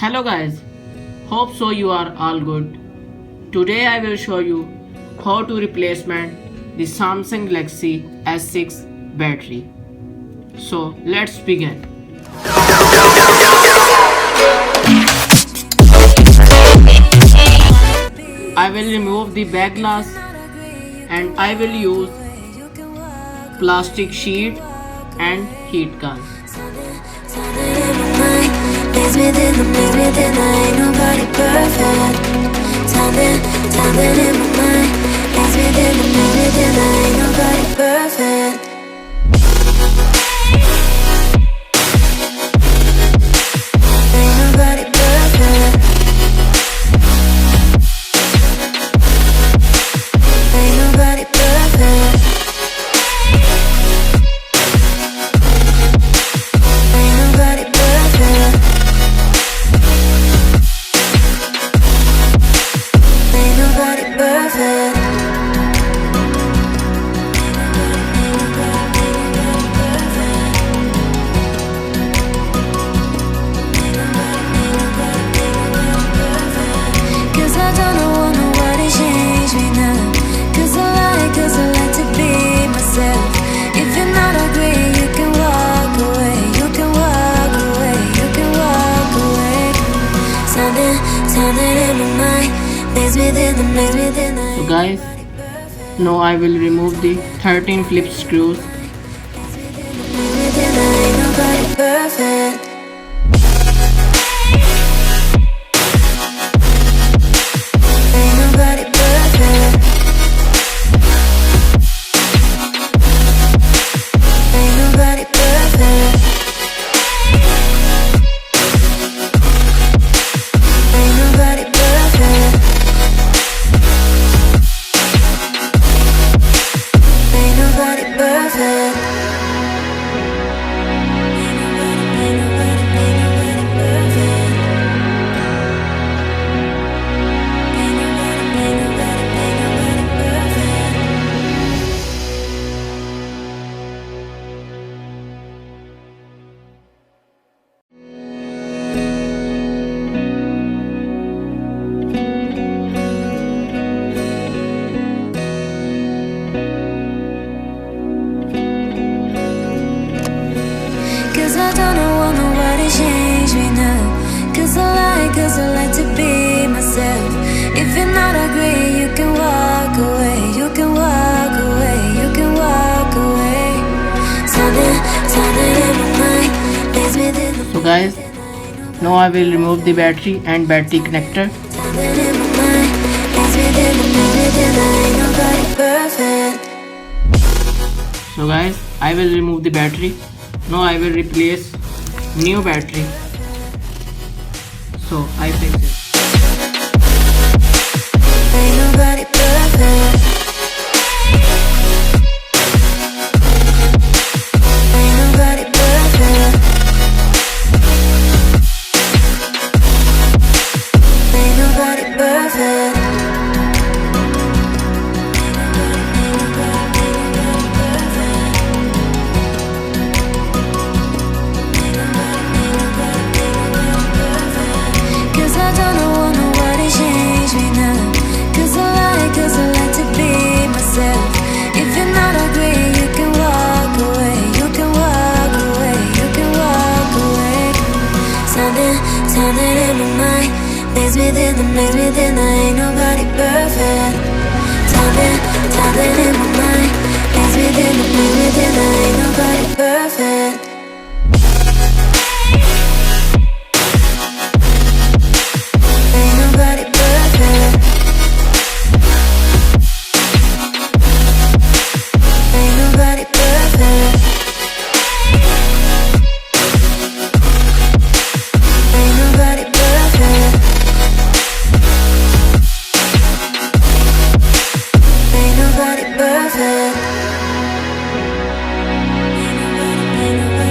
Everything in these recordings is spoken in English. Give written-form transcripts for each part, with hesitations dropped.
Hello guys, hope so you are all good. Today I will show you how to replacement the Samsung Galaxy S6 battery. So let's begin. I will remove the back glass and I will use plastic sheet and heat gun. Within, ain't nobody perfect. Something in my mind is within, ain't nobody perfect. Ain't nobody perfect. Ain't nobody perfect. Ain't nobody perfect. Ain't nobody perfect. Cause I don't want nobody change me now. Cause I like to be myself. If you're not agree, you can walk away. You can walk away. You can walk away. Something in my mind makes me think. So guys, now I will remove the 13 flip screws. Ain't nobody perfect. Ain't nobody perfect. Ain't nobody perfect. Ain't nobody perfect. Ain't nobody perfect. Ain't nobody perfect. Ain't nobody perfect. Cause I don't want nobody change me now. Cause I like to be myself. If you're not agree, you can walk away. You can walk away. You can walk away. Something in my mind makes me think. So guys, now I will remove the battery and battery connector. Something in my mind makes me think. Ain't nobody perfect. So guys, I will remove the battery. Now I will replace new battery. So I fix it. Ain't nobody perfect. Ain't nobody perfect. Ain't nobody perfect. Cause I don't want nobody change me now. Cause I like to be myself. If you're not agree, you can walk away. You can walk away. You can walk away. Something in my mind makes me think. Ain't nobody perfect. Something in my mind makes me think. Ain't nobody perfect. Ain't nobody perfect. Ain't nobody perfect. Ain't nobody perfect. Ain't nobody perfect. Ain't nobody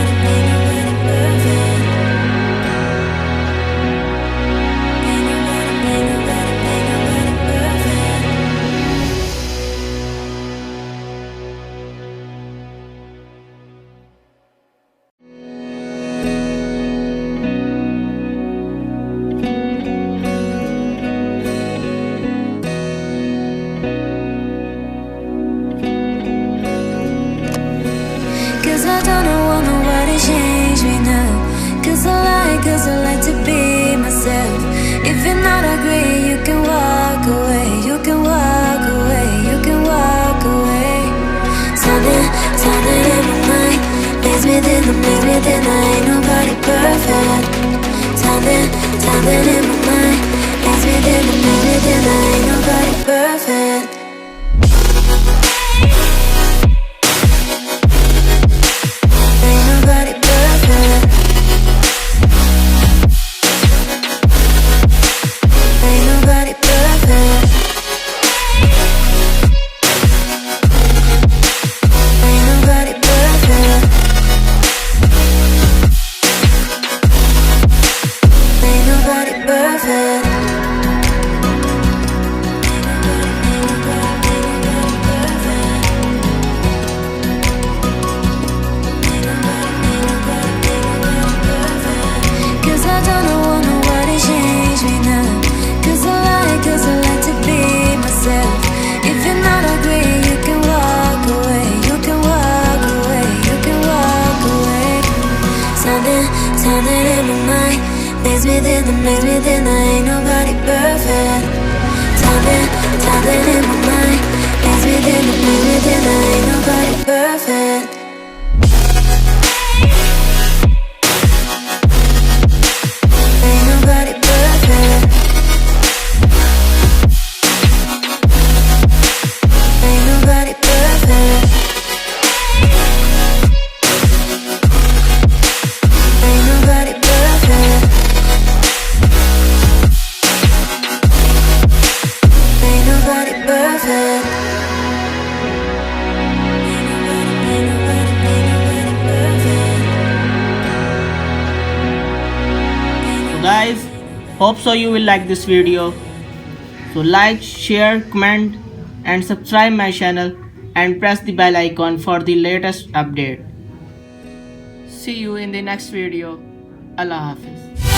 something in my mind makes me think that ain't nobody perfect. Ain't nobody perfect. Ain't nobody perfect. Ain't nobody perfect. Ain't nobody perfect. Cause I don't want nobody change me now. Cause I like to be myself. If you're not agree, you can walk away. You can walk away. You can walk away. Something in my mind makes me think that ain't nobody perfect. Something in my mind makes me think that ain't nobody perfect. Ain't nobody perfect. Ain't nobody perfect. Ain't nobody perfect. Ain't nobody perfect. Ain't nobody perfect. So guys, hope so you will like this video. So like, share, comment and subscribe my channel and press the bell icon for the latest update. See you in the next video. Allah Hafiz.